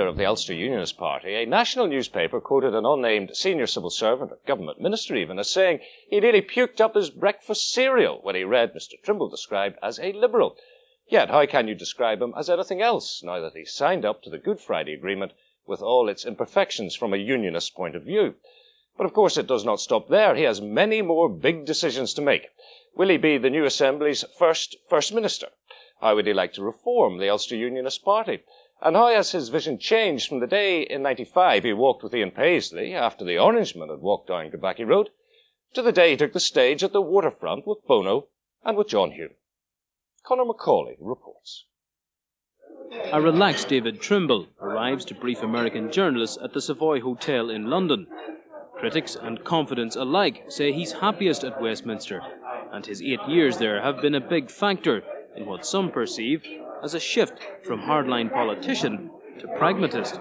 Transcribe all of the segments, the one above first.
leader of the Ulster Unionist Party, a national newspaper quoted an unnamed senior civil servant, or government minister even, as saying he nearly puked up his breakfast cereal when he read Mr. Trimble described as a liberal. Yet how can you describe him as anything else, now that he signed up to the Good Friday Agreement with all its imperfections from a unionist point of view? But of course it does not stop there. He has many more big decisions to make. Will he be the new Assembly's First Minister? How would he like to reform the Ulster Unionist Party? And how has his vision changed from the day in '95 he walked with Ian Paisley after the Orangemen had walked down Gabaki Road, to the day he took the stage at the waterfront with Bono and with John Hume? Conor Macaulay reports. A relaxed David Trimble arrives to brief American journalists at the Savoy Hotel in London. Critics and confidents alike say he's happiest at Westminster, and his 8 years there have been a big factor in what some perceive as a shift from hardline politician to pragmatist.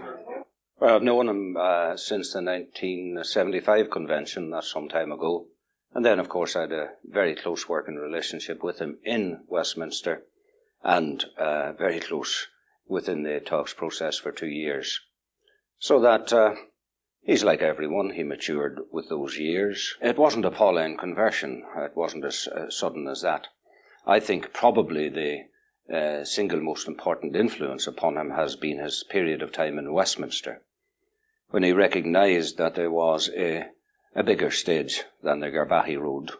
Well, I've known him since the 1975 convention, that's some time ago. And then, of course, I had a very close working relationship with him in Westminster and very close within the talks process for 2 years. So that he's like everyone, he matured with those years. It wasn't a Pauline conversion, it wasn't as sudden as that. I think probably the single most important influence upon him has been his period of time in Westminster, when he recognised that there was a bigger stage than the Garbachy Road.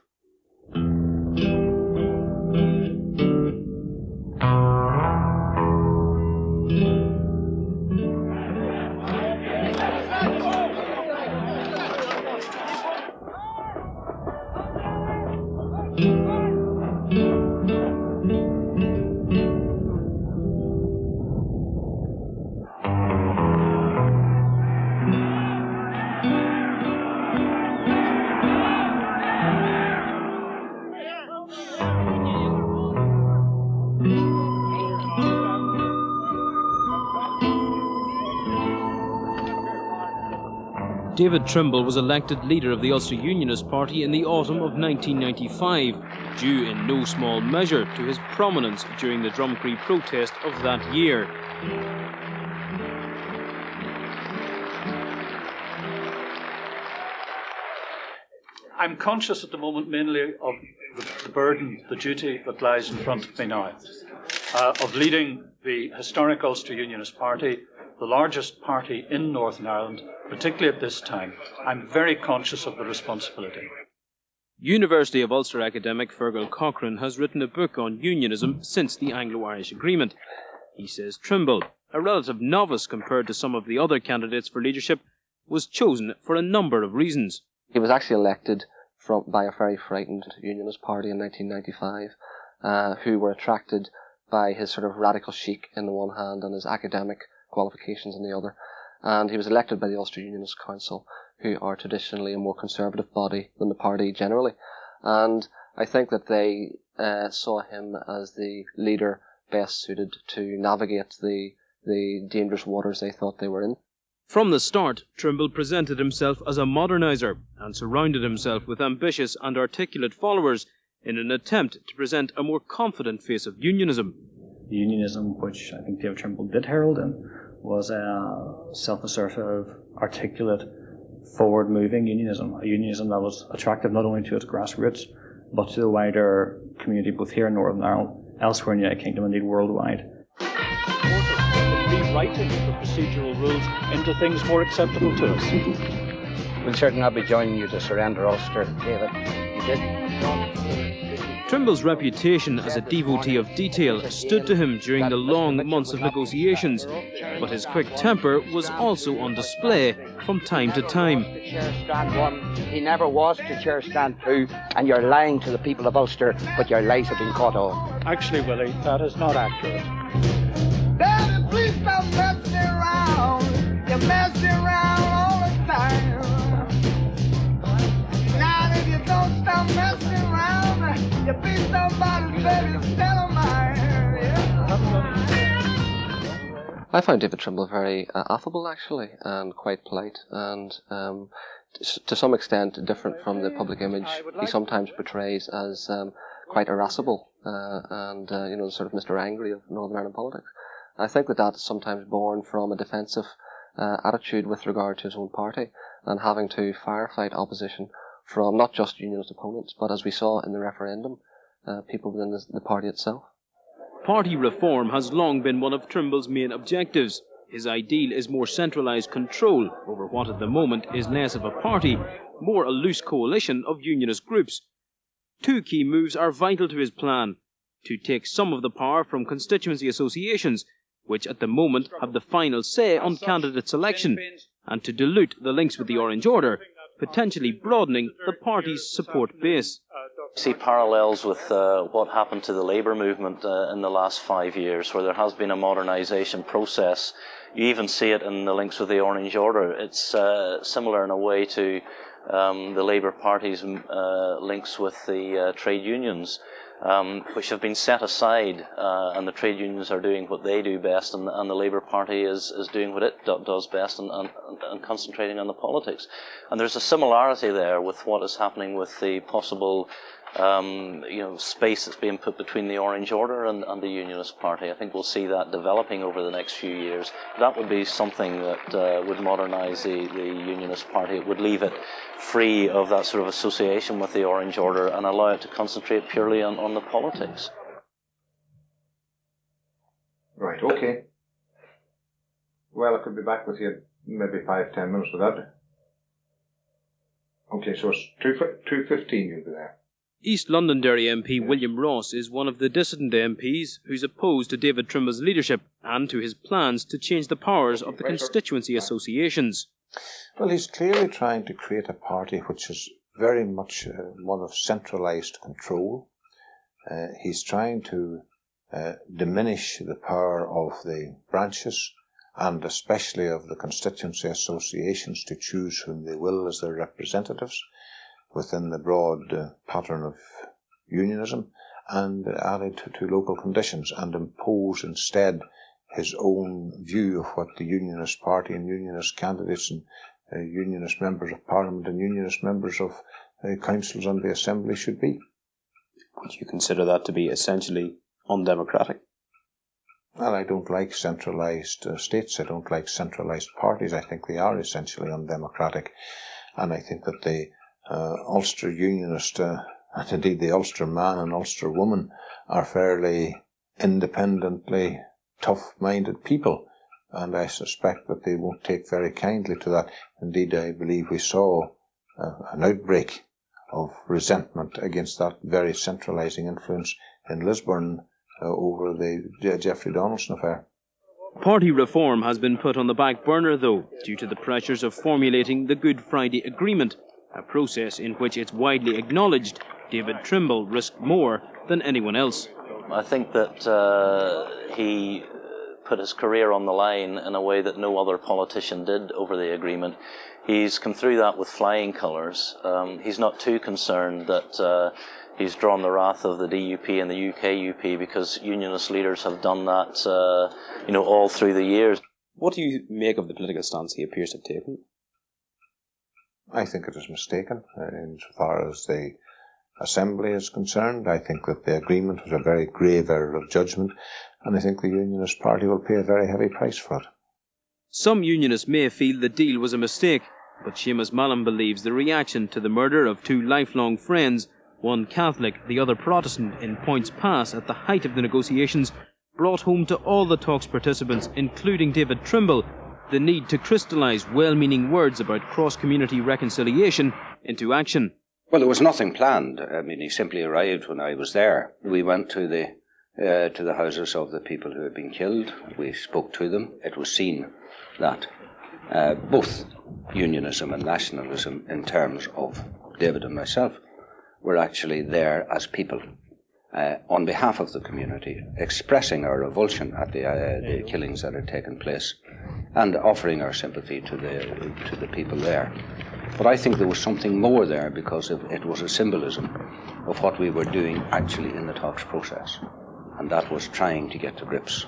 David Trimble was elected leader of the Ulster Unionist Party in the autumn of 1995, due in no small measure to his prominence during the Drumcree protest of that year. I'm conscious at the moment mainly of the burden, the duty that lies in front of me now, of leading the historic Ulster Unionist Party, the largest party in Northern Ireland, particularly at this time. I'm very conscious of the responsibility. University of Ulster academic Fergal Cochrane has written a book on unionism since the Anglo-Irish Agreement. He says Trimble, a relative novice compared to some of the other candidates for leadership, was chosen for a number of reasons. He was actually elected by a very frightened Unionist party in 1995, who were attracted by his sort of radical chic in the one hand and his academic qualifications in the other. And he was elected by the Ulster Unionist Council, who are traditionally a more conservative body than the party generally. And I think that they saw him as the leader best suited to navigate the dangerous waters they thought they were in. From the start, Trimble presented himself as a moderniser and surrounded himself with ambitious and articulate followers in an attempt to present a more confident face of unionism. The unionism which I think David Trimble did herald in was a self-assertive, articulate, forward-moving unionism, a unionism that was attractive not only to its grassroots, but to the wider community both here in Northern Ireland, elsewhere in the United Kingdom, and indeed worldwide. Rewriting the procedural rules into things more acceptable to us. We'll certainly not be joining you to surrender Ulster, David. You did. Trimble's reputation as a devotee of detail stood to him during the long months of negotiations, but his quick temper was also on display from time to time. Chair stand 1, he never was to chair stand 2, and you're lying to the people of Ulster, but your lies have been caught on. Actually, Willie, that is not accurate. Daddy, please stop messing around. You're messing around all the time. Now if you don't stop messing around, you'll be somebody's baby, tell 'em mine. I found David Trimble very affable, actually, and quite polite, and to some extent different from the public image he sometimes portrays as quite irascible and sort of Mr. Angry of Northern Ireland politics. I think that is sometimes born from a defensive attitude with regard to his own party and having to firefight opposition from not just unionist opponents, but as we saw in the referendum, people within the party itself. Party reform has long been one of Trimble's main objectives. His ideal is more centralised control over what at the moment is less of a party, more a loose coalition of unionist groups. Two key moves are vital to his plan: to take some of the power from constituency associations, which at the moment have the final say on candidate selection, and to dilute the links with the Orange Order, potentially broadening the party's support base. I see parallels with what happened to the Labour movement in the last 5 years, where there has been a modernisation process. You even see it in the links with the Orange Order. It's similar in a way to the Labour Party's links with the trade unions, which have been set aside, and the trade unions are doing what they do best, and the Labour Party is doing what it does best and concentrating on the politics. And there's a similarity there with what is happening with the possible space that's being put between the Orange Order and the Unionist Party. I think we'll see that developing over the next few years. That would be something that would modernise the Unionist Party. It would leave it free of that sort of association with the Orange Order and allow it to concentrate purely on the politics. Right, okay. Well, I could be back with you maybe 5-10 minutes for that. Okay, so it's 2:15 you'll be there. East Londonderry MP William Ross is one of the dissident MPs who's opposed to David Trimble's leadership and to his plans to change the powers of the constituency associations. Well, he's clearly trying to create a party which is very much one of centralised control. He's trying to diminish the power of the branches and especially of the constituency associations to choose whom they will as their representatives within the broad pattern of unionism, and added to local conditions, and impose instead his own view of what the Unionist Party and Unionist candidates and Unionist members of Parliament and Unionist members of councils and the Assembly should be. Would you consider that to be essentially undemocratic? Well, I don't like centralised states. I don't like centralised parties. I think they are essentially undemocratic. And I think that the Ulster Unionist, and indeed the Ulster man and Ulster woman, are fairly independently tough-minded people. And I suspect that they won't take very kindly to that. Indeed, I believe we saw an outbreak of resentment against that very centralising influence in Lisburn over the Jeffrey Donaldson affair. Party reform has been put on the back burner, though, due to the pressures of formulating the Good Friday Agreement, a process in which it's widely acknowledged David Trimble risked more than anyone else. I think that he put his career on the line in a way that no other politician did over the agreement. He's come through that with flying colours. He's not too concerned that he's drawn the wrath of the DUP and the UK UP, because unionist leaders have done that all through the years. What do you make of the political stance he appears to have taken? I think it is mistaken insofar as the Assembly is concerned. I think that the agreement was a very grave error of judgment, and I think the Unionist Party will pay a very heavy price for it. Some unionists may feel the deal was a mistake, but Seamus Mallon believes the reaction to the murder of two lifelong friends, one Catholic, the other Protestant, in Points Pass at the height of the negotiations, brought home to all the talks participants, including David Trimble, the need to crystallise well-meaning words about cross-community reconciliation into action. Well, there was nothing planned. I mean, he simply arrived when I was there. We went to the houses of the people who had been killed. We spoke to them. It was seen that both unionism and nationalism, in terms of David and myself, were actually there as people on behalf of the community, expressing our revulsion at the killings that had taken place and offering our sympathy to the people there. But I think there was something more there, because it was a symbolism of what we were doing actually in the talks process. And that was trying to get to grips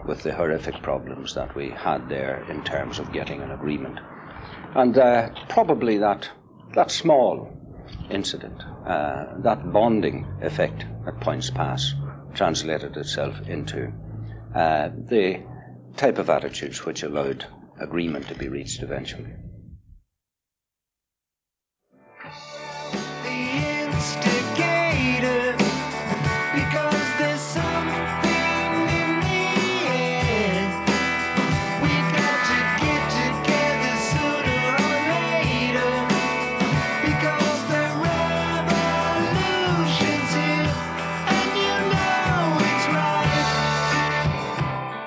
with the horrific problems that we had there in terms of getting an agreement. And probably that small incident, that bonding effect at Points Pass, translated itself into the type of attitudes which allowed agreement to be reached eventually.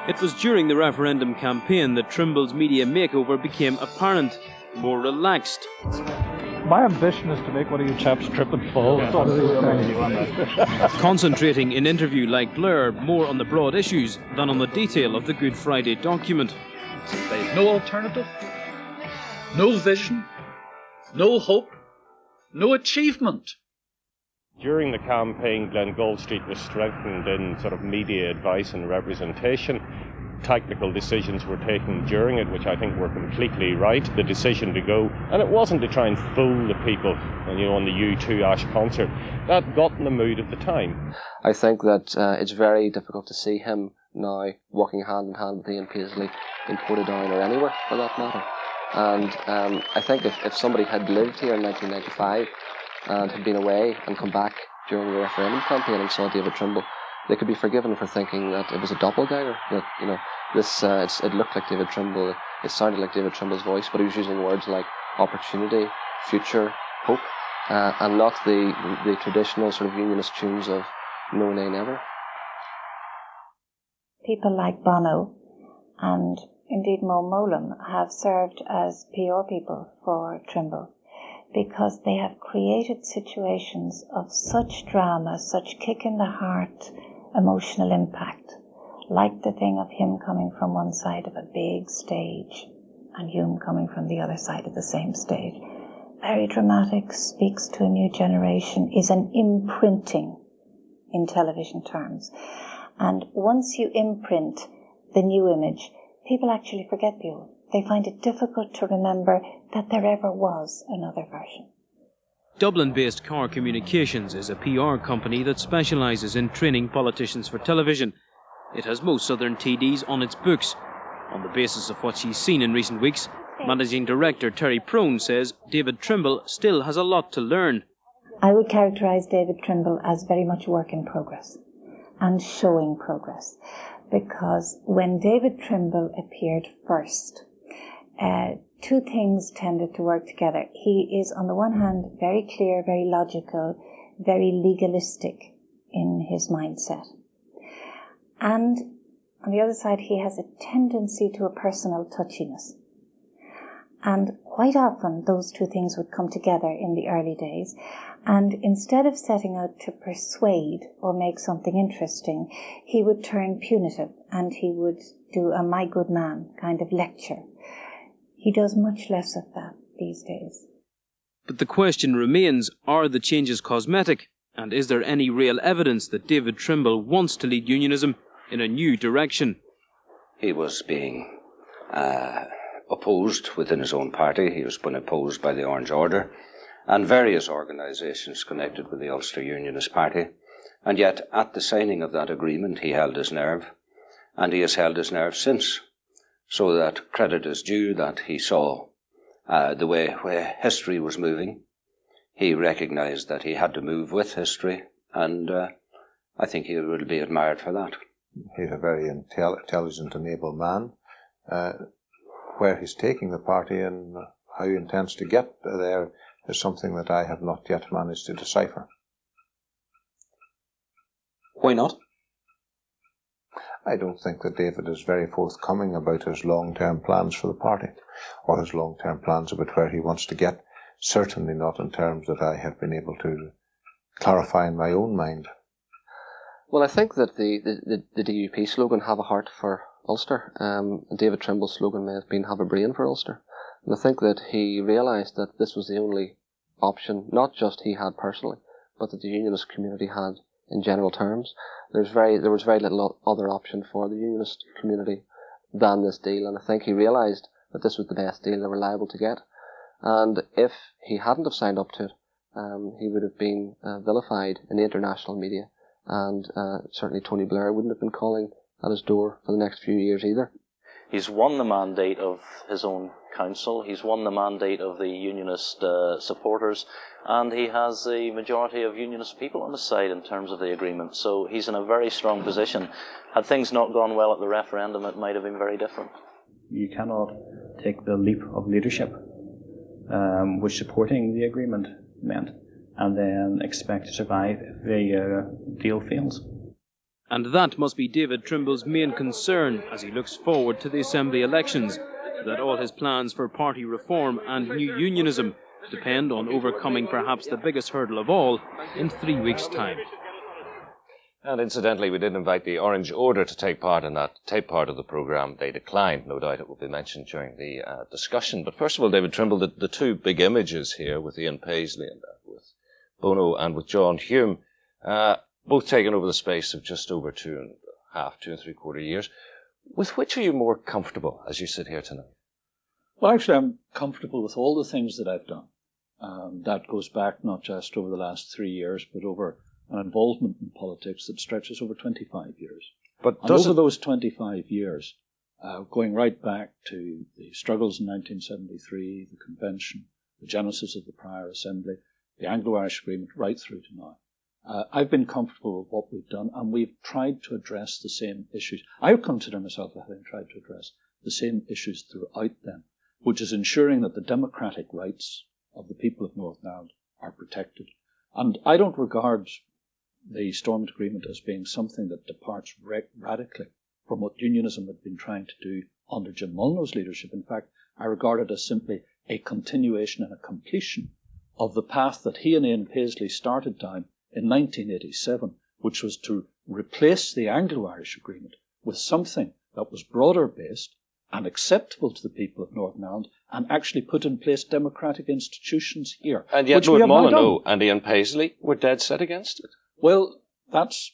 It was during the referendum campaign that Trimble's media makeover became apparent, more relaxed. My ambition is to make one of you chaps trip and fall. Concentrating in interview like Blair more on the broad issues than on the detail of the Good Friday document. They've no alternative, no vision, no hope, no achievement. During the campaign, Glen Goldstreet was strengthened in sort of media advice and representation. Tactical decisions were taken during it, which I think were completely right. The decision to go, and it wasn't to try and fool the people, on the U2 Ash concert. That got in the mood at the time. I think that it's very difficult to see him now walking hand in hand with Ian Paisley in Portadown or anywhere for that matter. And I think if somebody had lived here in 1995 and had been away and come back during the referendum campaign and saw David Trimble, they could be forgiven for thinking that it was a doppelganger, that, it looked like David Trimble, it sounded like David Trimble's voice, but he was using words like opportunity, future, hope, and not the traditional sort of unionist tunes of no nay never. People like Bono and indeed Mo Mowlam have served as PR people for Trimble, because they have created situations of such drama, such kick in the heart, emotional impact, like the thing of him coming from one side of a big stage and Hume coming from the other side of the same stage. Very dramatic, speaks to a new generation, is an imprinting in television terms. And once you imprint the new image, people actually forget the old. They find it difficult to remember that there ever was another version. Dublin-based Car Communications is a PR company that specialises in training politicians for television. It has most Southern TDs on its books. On the basis of what she's seen in recent weeks, Managing Director Terry Prone says David Trimble still has a lot to learn. I would characterise David Trimble as very much work in progress and showing progress, because when David Trimble appeared first, two things tended to work together. He is, on the one hand, very clear, very logical, very legalistic in his mindset. And on the other side, he has a tendency to a personal touchiness. And quite often, those two things would come together in the early days. And instead of setting out to persuade or make something interesting, he would turn punitive and he would do a my good man kind of lecture. He does much less of that these days. But the question remains, are the changes cosmetic? And is there any real evidence that David Trimble wants to lead unionism in a new direction? He was being opposed within his own party. He was being opposed by the Orange Order and various organisations connected with the Ulster Unionist Party. And yet, at the signing of that agreement, he held his nerve, and he has held his nerve since. So that credit is due that he saw the way history was moving. He recognised that he had to move with history, and I think he will be admired for that. He's a very intelligent and able man. Where he's taking the party and how he intends to get there is something that I have not yet managed to decipher. Why not? I don't think that David is very forthcoming about his long-term plans for the party, or his long-term plans about where he wants to get. Certainly not in terms that I have been able to clarify in my own mind. Well, I think that the DUP slogan, "Have a heart for Ulster," David Trimble's slogan may have been "Have a brain for Ulster." And I think that he realised that this was the only option, not just he had personally, but that the unionist community had in general terms. There was very little other option for the unionist community than this deal, and I think he realised that this was the best deal they were liable to get. And if he hadn't have signed up to it, he would have been vilified in the international media, and certainly Tony Blair wouldn't have been calling at his door for the next few years either. He's won the mandate of his own council, he's won the mandate of the Unionist supporters, and he has the majority of Unionist people on his side in terms of the agreement. So he's in a very strong position. Had things not gone well at the referendum, it might have been very different. You cannot take the leap of leadership, which supporting the agreement meant, and then expect to survive if the deal fails. And that must be David Trimble's main concern as he looks forward to the Assembly elections, that all his plans for party reform and new unionism depend on overcoming perhaps the biggest hurdle of all in 3 weeks' time. And incidentally, we did invite the Orange Order to take part in that tape part of the programme. They declined. No doubt it will be mentioned during the discussion. But first of all, David Trimble, the two big images here with Ian Paisley and with Bono and with John Hume, both taken over the space of just over 2.5 years. With which are you more comfortable as you sit here tonight? Well, actually, I'm comfortable with all the things that I've done. That goes back not just over the last 3 years, but over an involvement in politics that stretches over 25 years. But over those 25 years, going right back to the struggles in 1973, the convention, the genesis of the prior assembly, the Anglo-Irish Agreement, right through to now, I've been comfortable with what we've done, and we've tried to address the same issues. I would consider myself having tried to address the same issues throughout them, which is ensuring that the democratic rights of the people of Northern Ireland are protected. And I don't regard the Stormont Agreement as being something that departs radically from what unionism had been trying to do under Jim Molyneux's leadership. In fact, I regard it as simply a continuation and a completion of the path that he and Ian Paisley started down in 1987, which was to replace the Anglo-Irish Agreement with something that was broader based and acceptable to the people of Northern Ireland, and actually put in place democratic institutions here. And yet Lord Molyneux and Ian Paisley were dead set against it. Well, that's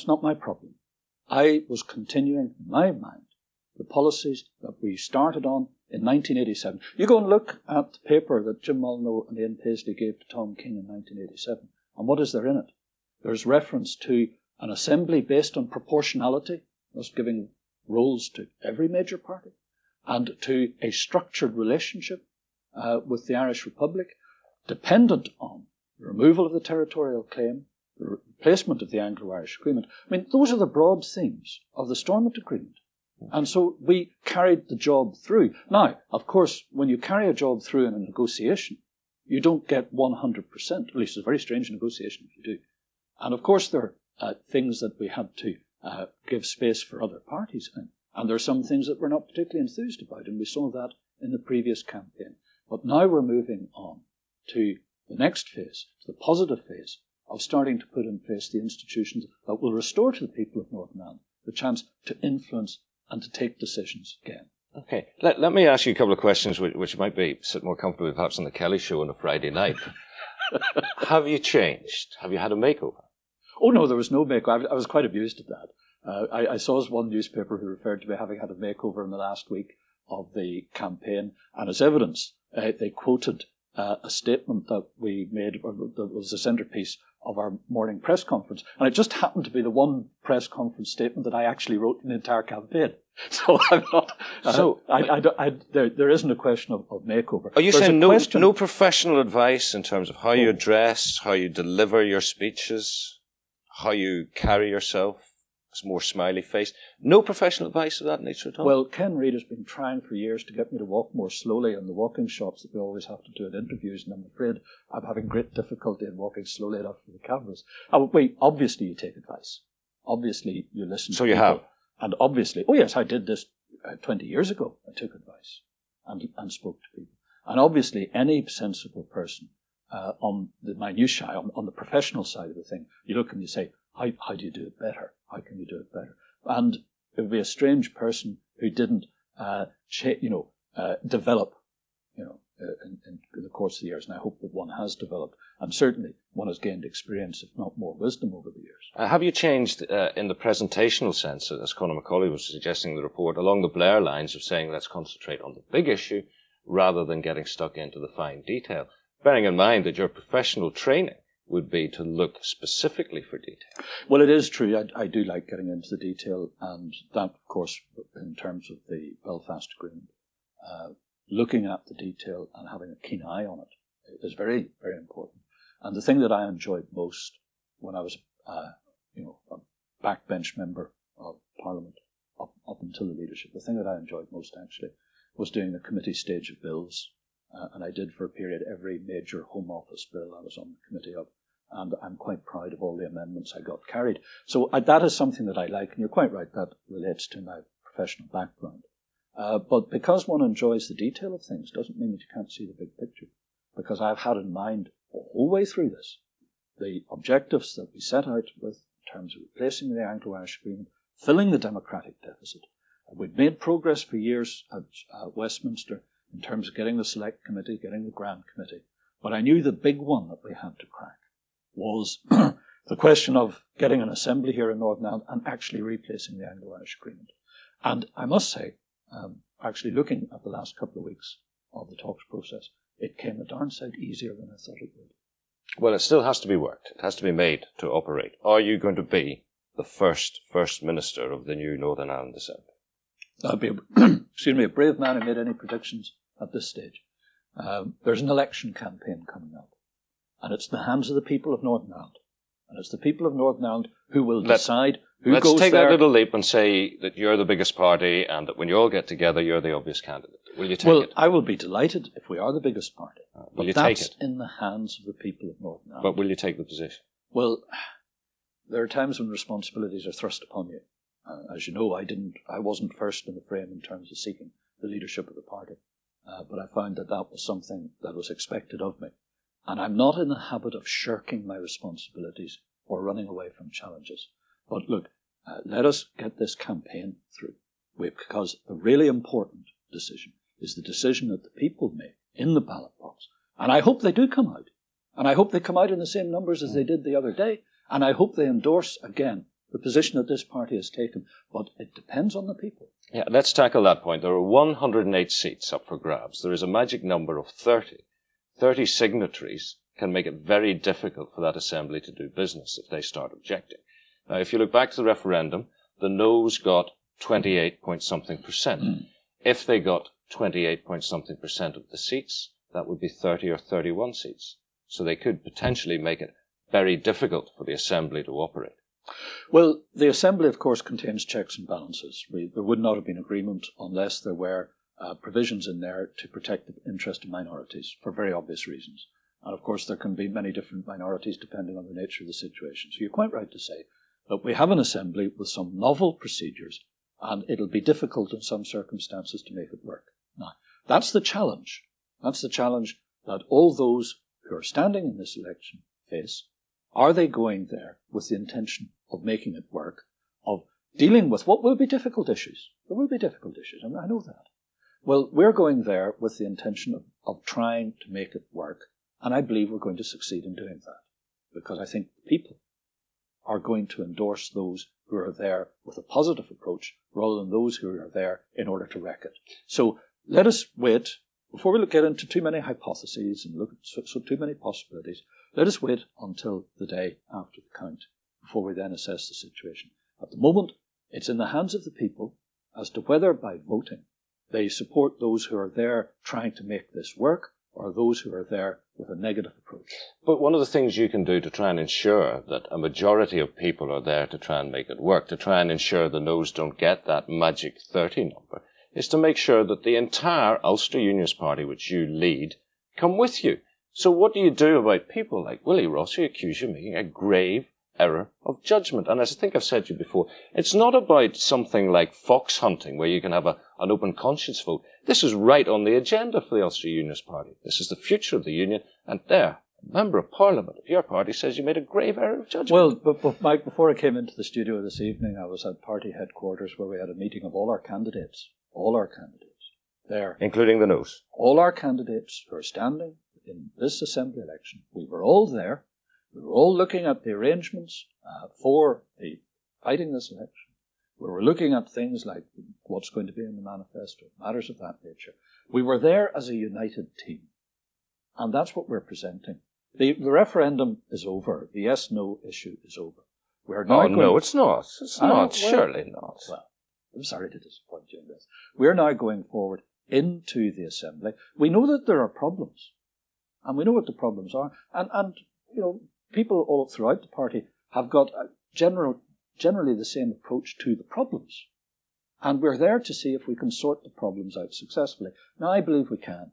not my problem. I was continuing, in my mind, the policies that we started on in 1987. You go and look at the paper that Jim Molyneux and Ian Paisley gave to Tom King in 1987, and what is there in it? There's reference to an assembly based on proportionality, thus giving roles to every major party, and to a structured relationship with the Irish Republic, dependent on the removal of the territorial claim, the replacement of the Anglo-Irish Agreement. I mean, those are the broad themes of the Stormont Agreement. And so we carried the job through. Now, of course, when you carry a job through in a negotiation, you don't get 100%. At least it's a very strange negotiation if you do. And of course, there are things that we had to give space for other parties in. And there are some things that we're not particularly enthused about, and we saw that in the previous campaign. But now we're moving on to the next phase, to the positive phase of starting to put in place the institutions that will restore to the people of Northern Ireland the chance to influence and to take decisions again. Okay, let me ask you a couple of questions which might be sit more comfortably perhaps on the Kelly Show on a Friday night. Have you changed? Have you had a makeover? Oh, no, there was no makeover. I was quite amused at that. I saw one newspaper who referred to me having had a makeover in the last week of the campaign, and as evidence, they quoted a statement that we made, or that was the centrepiece of our morning press conference. And it just happened to be the one press conference statement that I actually wrote in the entire campaign. So I'm not. There isn't a question of makeover. Are you saying no professional advice in terms of how you dress, how you deliver your speeches, how you carry yourself? It's more smiley face. No professional advice of that nature at all? Well, Ken Reid has been trying for years to get me to walk more slowly in the walking shops that we always have to do at interviews, and I'm afraid I'm having great difficulty in walking slowly enough for the cameras. Obviously you take advice. Obviously you listen to people. So you have? And obviously, oh yes, I did this 20 years ago. I took advice and spoke to people. And obviously any sensible person on the minutiae, on the professional side of the thing, you look and you say, how do you do it better? How can you do it better? And it would be a strange person who didn't, develop, in the course of the years. And I hope that one has developed, and certainly one has gained experience, if not more wisdom, over the years. Have you changed in the presentational sense, as Conor Macaulay was suggesting in the report, along the Blair lines of saying let's concentrate on the big issue rather than getting stuck into the fine detail? Bearing in mind that your professional training would be to look specifically for detail. Well, it is true. I do like getting into the detail, and that, of course, in terms of the Belfast Agreement, looking at the detail and having a keen eye on it is very, very important. And the thing that I enjoyed most when I was, a backbench member of Parliament up until the leadership, the thing that I enjoyed most actually was doing the committee stage of bills. And I did for a period every major Home Office bill I was on the committee of. And I'm quite proud of all the amendments I got carried. So that is something that I like. And you're quite right, that relates to my professional background. But because one enjoys the detail of things doesn't mean that you can't see the big picture. Because I've had in mind the whole way through this the objectives that we set out with in terms of replacing the Anglo-Irish Agreement, filling the democratic deficit. We've made progress for years at Westminster in terms of getting the Select Committee, getting the Grand Committee. But I knew the big one that we had to crack was the question of getting an assembly here in Northern Ireland and actually replacing the Anglo-Irish Agreement. And I must say, actually looking at the last couple of weeks of the talks process, it came a darn sight easier than I thought it would. Well, it still has to be worked. It has to be made to operate. Are you going to be the First Minister of the new Northern Ireland Assembly? I'd be, a brave man who made any predictions at this stage. There's an election campaign coming up, and it's in the hands of the people of Northern Ireland. And it's the people of Northern Ireland who will decide who goes there. Let's take that little leap and say that you're the biggest party and that when you all get together, you're the obvious candidate. Will you take it? Well, I will be delighted if we are the biggest party. Will you take it? That's in the hands of the people of Northern Ireland. But will you take the position? Well, there are times when responsibilities are thrust upon you. As you know, I wasn't first in the frame in terms of seeking the leadership of the party. But I found that was something that was expected of me. And I'm not in the habit of shirking my responsibilities or running away from challenges. But look, let us get this campaign through. Because the really important decision is the decision that the people make in the ballot box. And I hope they do come out. And I hope they come out in the same numbers as they did the other day. And I hope they endorse, again, the position that this party has taken. But it depends on the people. Yeah, let's tackle that point. There are 108 seats up for grabs. There is a magic number of 30. 30 signatories can make it very difficult for that assembly to do business if they start objecting. Now, if you look back to the referendum, the noes got 28-point-something%. If they got 28-point-something% of the seats, that would be 30 or 31 seats. So they could potentially make it very difficult for the assembly to operate. Well, the assembly, of course, contains checks and balances. There would not have been agreement unless there were provisions in there to protect the interest of minorities for very obvious reasons. And of course, there can be many different minorities depending on the nature of the situation. So you're quite right to say that we have an assembly with some novel procedures, and it'll be difficult in some circumstances to make it work. Now, that's the challenge. That's the challenge that all those who are standing in this election face. Are they going there with the intention of making it work, of dealing with what will be difficult issues? There will be difficult issues, and I know that. Well, we're going there with the intention of trying to make it work, and I believe we're going to succeed in doing that, because I think people are going to endorse those who are there with a positive approach rather than those who are there in order to wreck it. So let us wait, before we get into too many hypotheses and look at so too many possibilities, let us wait until the day after the count before we then assess the situation. At the moment, it's in the hands of the people as to whether by voting they support those who are there trying to make this work or those who are there with a negative approach. But one of the things you can do to try and ensure that a majority of people are there to try and make it work, to try and ensure the noes don't get that magic 30 number, is to make sure that the entire Ulster Unionist Party, which you lead, come with you. So what do you do about people like Willie Ross who accuse you of making a grave error of judgment? And as I think I've said to you before, it's not about something like fox hunting where you can have an open conscience vote. This is right on the agenda for the Ulster Unionist Party. This is the future of the Union, and there, a member of Parliament of your party says you made a grave error of judgment. Well, but Mike, before I came into the studio this evening, I was at party headquarters where we had a meeting of all our candidates there. Including the noes. All our candidates who are standing in this assembly election, we were all there. We were all looking at the arrangements for fighting this election. We were looking at things like what's going to be in the manifesto, matters of that nature. We were there as a united team. And that's what we're presenting. The referendum is over. The yes-no issue is over. We're now no, it's not. It's not. Well, surely not. Well, I'm sorry to disappoint you in this. We're now going forward into the Assembly. We know that there are problems, and we know what the problems are. And you know, people all throughout the party have got generally the same approach to the problems. And we're there to see if we can sort the problems out successfully. Now, I believe we can.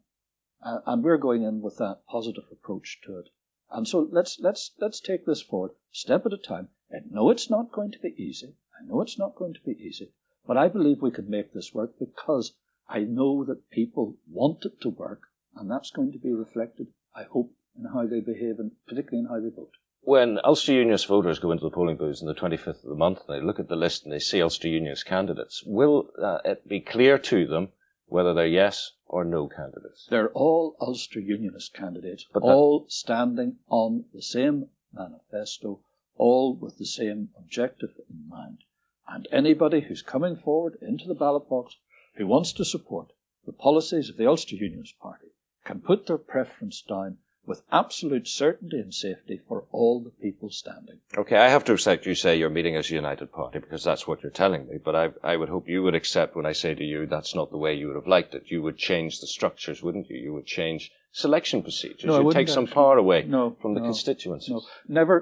And we're going in with that positive approach to it. And so let's take this forward, step at a time. I know it's not going to be easy. But I believe we can make this work because I know that people want it to work, and that's going to be reflected, I hope, in how they behave, and particularly in how they vote. When Ulster Unionist voters go into the polling booths on the 25th of the month, and they look at the list and they see Ulster Unionist candidates, will it be clear to them whether they're yes or no candidates? They're all Ulster Unionist candidates, all standing on the same manifesto, all with the same objective in mind. And anybody who's coming forward into the ballot box who wants to support the policies of the Ulster Unionist Party can put their preference down with absolute certainty and safety for all the people standing. Okay, I have to accept you say you're meeting as a united party because that's what you're telling me, but I would hope you would accept when I say to you that's not the way you would have liked it. You would change the structures, wouldn't you? You would change selection procedures. No, You'd take some power away from the constituencies. No,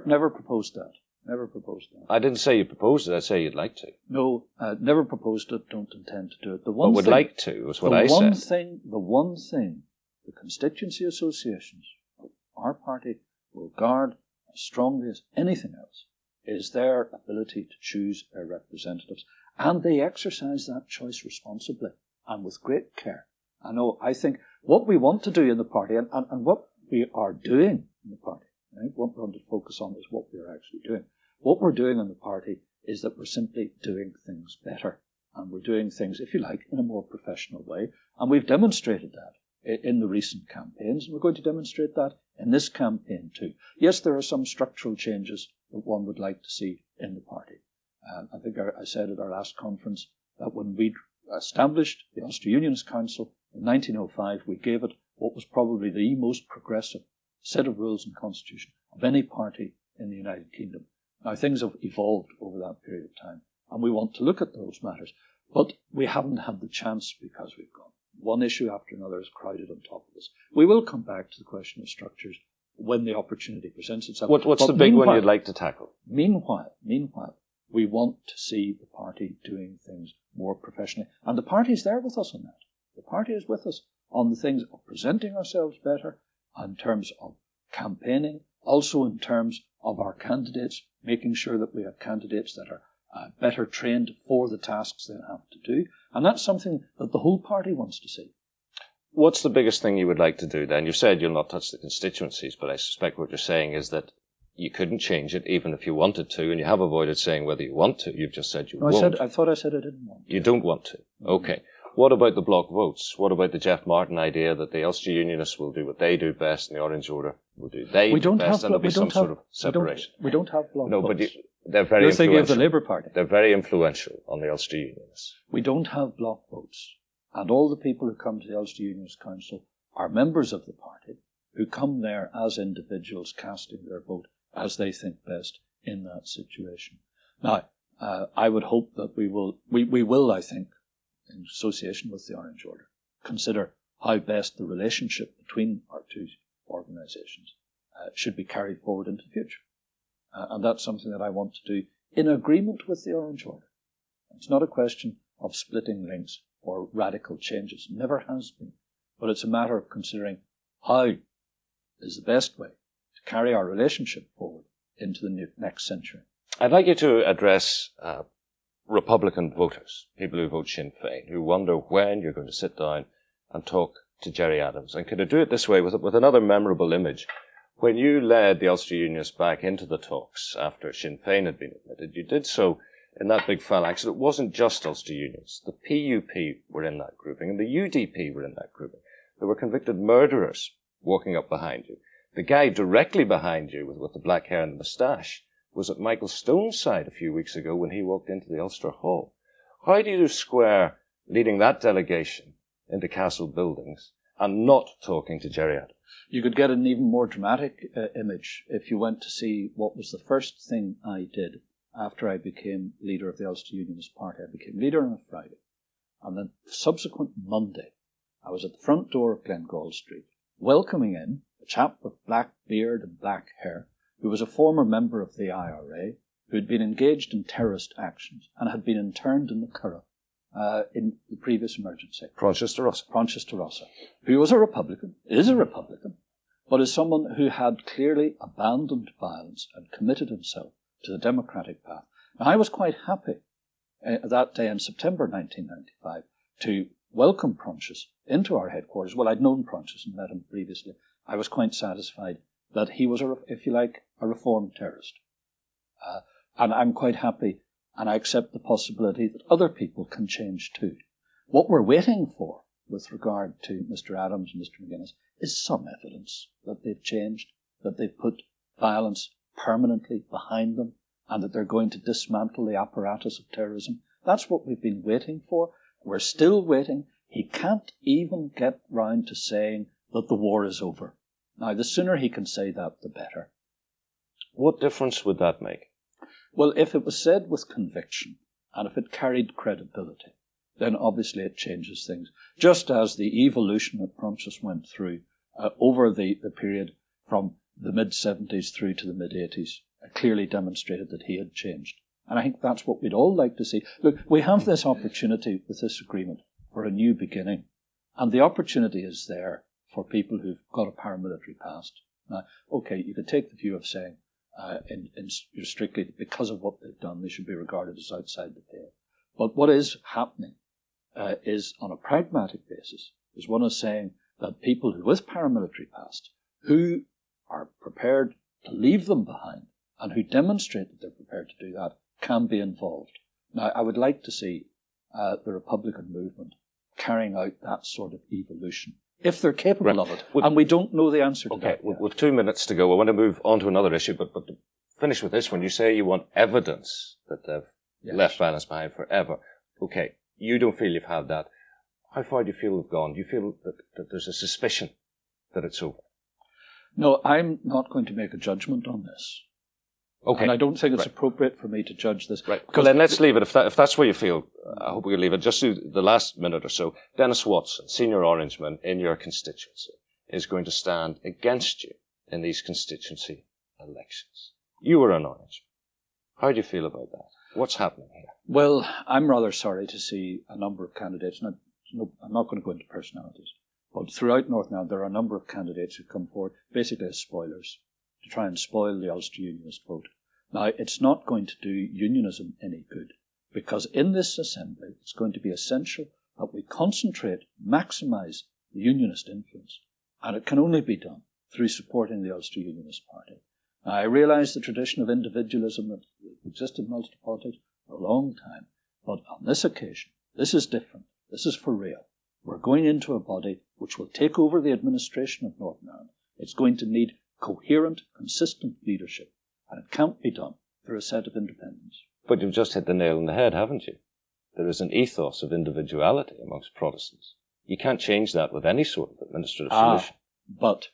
never proposed that. Never proposed that. I didn't say you proposed it, I say you'd like to. No, never proposed it, don't intend to do it. But would like to, was what I said. The one thing the constituency associations of our party will guard as strongly as anything else is their ability to choose their representatives. And they exercise that choice responsibly and with great care. I think what we want to do in the party and what we are doing in the party, right, what we want to focus on is what we're actually doing. What we're doing in the party is that we're simply doing things better. And we're doing things, if you like, in a more professional way. And we've demonstrated that in the recent campaigns, and we're going to demonstrate that in this campaign too. Yes, there are some structural changes that one would like to see in the party. I think I said at our last conference that when we established the Ulster Unionist Council in 1905, we gave it what was probably the most progressive set of rules and constitution of any party in the United Kingdom. Now, things have evolved over that period of time, and we want to look at those matters, but we haven't had the chance because we've got one issue after another is crowded on top of us. We will come back to the question of structures when the opportunity presents itself. What's the big one you'd like to tackle? Meanwhile, we want to see the party doing things more professionally. And the party is there with us on that. The party is with us on the things of presenting ourselves better in terms of campaigning, also in terms of our candidates, making sure that we have candidates that are better trained for the tasks they have to do. And that's something that the whole party wants to see. What's the biggest thing you would like to do then? You've said you'll not touch the constituencies, but I suspect what you're saying is that you couldn't change it even if you wanted to, and you have avoided saying whether you want to. You've just said you won't. I thought I said I didn't want to. You don't want to. Okay. What about the block votes? What about the Jeff Martin idea that the Ulster Unionists will do what they do best and the Orange Order will do they do best, and there'll be some sort of separation? We don't have block votes. No, but they're very influential. Thinking of the Labour Party. They're very influential on the Ulster Unionists. We don't have block votes. And all the people who come to the Ulster Unionist Council are members of the party who come there as individuals casting their vote as they think best in that situation. Now, I would hope that we will, I think, in association with the Orange Order, consider how best the relationship between our two organisations should be carried forward into the future. And that's something that I want to do in agreement with the Orange Order. It's not a question of splitting links or radical changes. It never has been. But it's a matter of considering how is the best way to carry our relationship forward into the next century. I'd like you to address Republican voters, people who vote Sinn Féin, who wonder when you're going to sit down and talk to Gerry Adams. And could I do it this way with another memorable image? When you led the Ulster Unionists back into the talks after Sinn Féin had been admitted, you did so in that big phalanx. It wasn't just Ulster Unionists. The PUP were in that grouping, and the UDP were in that grouping. There were convicted murderers walking up behind you. The guy directly behind you with the black hair and the moustache was at Michael Stone's side a few weeks ago when he walked into the Ulster Hall. How do you square leading that delegation into Castle Buildings and not talking to Gerry Adams. You could get an even more dramatic image if you went to see what was the first thing I did after I became leader of the Ulster Unionist Party. I became leader on a Friday, and then subsequent Monday, I was at the front door of Glengall Street, welcoming in a chap with black beard and black hair, who was a former member of the IRA, who had been engaged in terrorist actions and had been interned in the Curragh in the previous emergency. Pronshas de Rossa, who was a Republican, is a Republican, but is someone who had clearly abandoned violence and committed himself to the democratic path. Now, I was quite happy that day in September 1995 to welcome Pronshas into our headquarters. Well, I'd known Pronshas and met him previously. I was quite satisfied that he was, if you like, a reformed terrorist. And I'm quite happy, and I accept the possibility that other people can change too. What we're waiting for with regard to Mr. Adams and Mr. McGuinness is some evidence that they've changed, that they've put violence permanently behind them, and that they're going to dismantle the apparatus of terrorism. That's what we've been waiting for. We're still waiting. He can't even get round to saying that the war is over. Now, the sooner he can say that, the better. What difference would that make? Well, if it was said with conviction, and if it carried credibility, then obviously it changes things. Just as the evolution that Pronshas went through over the period from the mid-70s through to the mid-80s clearly demonstrated that he had changed. And I think that's what we'd all like to see. Look, we have this opportunity with this agreement for a new beginning. And the opportunity is there for people who've got a paramilitary past. Now, okay, you could take the view of saying, strictly because of what they've done, they should be regarded as outside the pale. But what is happening is, on a pragmatic basis, is one is saying that people with paramilitary past, who are prepared to leave them behind and who demonstrate that they're prepared to do that, can be involved. Now, I would like to see the Republican movement carrying out that sort of evolution, if they're capable of it. And we don't know the answer to that. Okay, with 2 minutes to go, I want to move on to another issue, but to finish with this one, you say you want evidence that they've left violence behind forever. Okay, you don't feel you've had that. How far do you feel they've gone? Do you feel that there's a suspicion that it's over? No, I'm not going to make a judgment on this. Okay. And I don't think it's appropriate for me to judge this. Right. Well, then let's leave it. If that's where you feel, I hope we can leave it. Just do the last minute or so. Dennis Watson, senior Orangeman in your constituency, is going to stand against you in these constituency elections. You were an Orangeman. How do you feel about that? What's happening here? Well, I'm rather sorry to see a number of candidates. Now, I'm not going to go into personalities, but throughout Northern Ireland, there are a number of candidates who come forward basically as spoilers, to try and spoil the Ulster Unionist vote. Now, it's not going to do unionism any good, because in this assembly, it's going to be essential that we concentrate, maximise the Unionist influence, and it can only be done through supporting the Ulster Unionist Party. Now, I realise the tradition of individualism that existed in Ulster politics for a long time, but on this occasion, this is different. This is for real. We're going into a body which will take over the administration of Northern Ireland. It's going to need coherent, consistent leadership, and it can't be done through a set of independents. But you've just hit the nail on the head, haven't you? There is an ethos of individuality amongst Protestants. You can't change that with any sort of administrative solution. But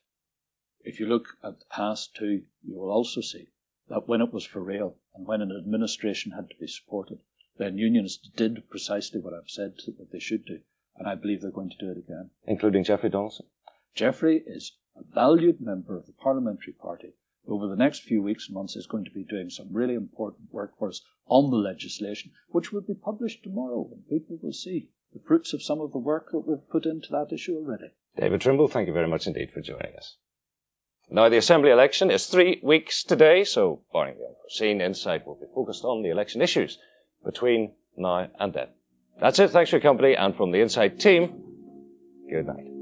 if you look at the past too, you will also see that when it was for real and when an administration had to be supported, then unionists did precisely what I've said that they should do, and I believe they're going to do it again. Including Jeffrey Donaldson? Jeffrey is a valued member of the Parliamentary Party. Over the next few weeks and months is going to be doing some really important work for us on the legislation, which will be published tomorrow, and people will see the fruits of some of the work that we've put into that issue already. David Trimble, thank you very much indeed for joining us. Now, the Assembly election is 3 weeks today, so barring the unforeseen, Insight will be focused on the election issues between now and then. That's it. Thanks for your company, and from the Insight team, good night.